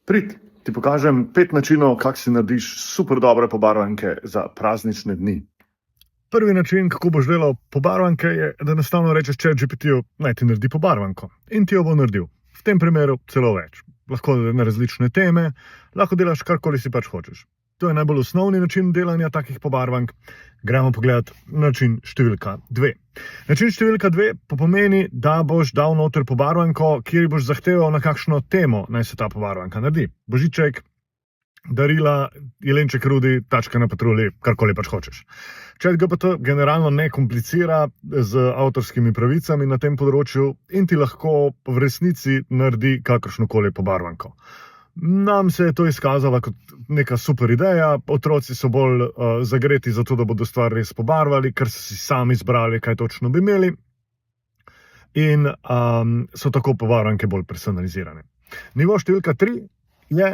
Prid, ti pokažem 5 načinov, kako si narediš super dobre pobarvanke za praznične dni. Prvi način, kako boš delal pobarvanke, je, da enostavno rečeš ChatGPT-ju, naj ti naredi pobarvanko. In ti jo bo naredil. V tem primeru celo več. Lahko na različne teme, lahko delaš karkoli si pač hočeš. To je najbolj osnovni način delanja takih pobarvank. Gremo pogledati način številka 2. Način številka 2 pa pomeni, da boš dal noter pobarvanko, kjer boš zahteval na kakšno temo naj se ta pobarvanka naredi. Božiček, darila, jelenček Rudi, tačka na patrulji, karkoli pač hočeš. ChatGPT generalno ne komplicira z avtorskimi pravicami na tem področju in ti lahko v resnici naredi kakršnokoli pobarvanko. Nam se je to izkazalo kot neka super ideja, otroci so bolj zagreti za to, da bodo stvar res pobarvali, ker so si sami izbrali, kaj točno bi imeli, in so tako pobarvanke bolj personalizirane. Nivo številka 3 je,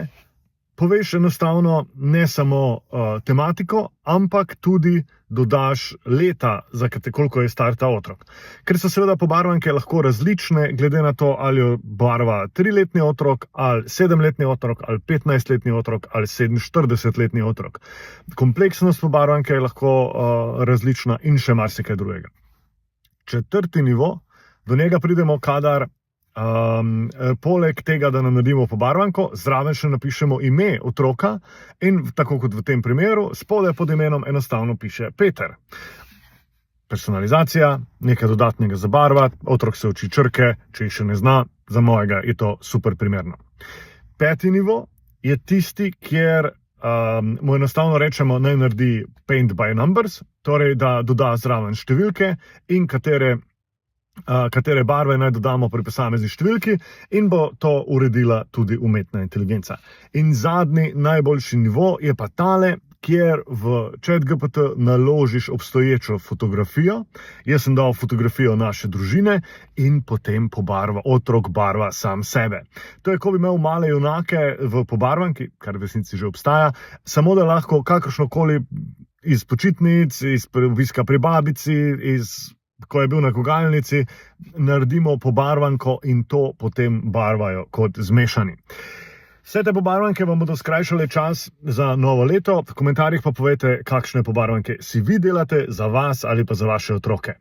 poveš enostavno ne samo tematiko, ampak tudi dodaš leta, za koliko je star ta otrok. Ker so seveda pobarvanke lahko različne, glede na to, ali jo barva 3-letni otrok, ali 7-letni otrok, ali 15-letni otrok, ali 47-letni otrok. Kompleksnost pobarvanke je lahko različna in še marsikaj drugega. 4. nivo, do njega pridemo, kadar poleg tega, da nam naredimo pobarvanko, zraven še napišemo ime otroka in tako kot v tem primeru, spodaj pod imenom enostavno piše Peter. Personalizacija, nekaj dodatnega za barvati, otrok se uči črke, če jih še ne zna, za mojega je to super primerno. 5. nivo je tisti, kjer mu enostavno rečemo, naj naredi paint by numbers, torej da doda zraven številke in katere barve naj dodamo pri posamezni številki, in bo to uredila tudi umetna inteligenca. In zadnji, najboljši nivo je pa tale, kjer v ChatGPT naložiš obstoječo fotografijo. Jaz sem dal fotografijo naše družine in potem otrok barva sam sebe. To je, ko bi imel male junake v pobarvanki, kar v resnici že obstaja, samo da lahko kakršnokoli iz počitnic, iz obiska pri babici, ko je bil na gugalnici, naredimo pobarvanko in to potem barvajo kot zmešani. Vse te pobarvanke vam bodo skrajšale čas za novo leto. V komentarjih pa povejte, kakšne pobarvanke si vi delate za vas ali pa za vaše otroke.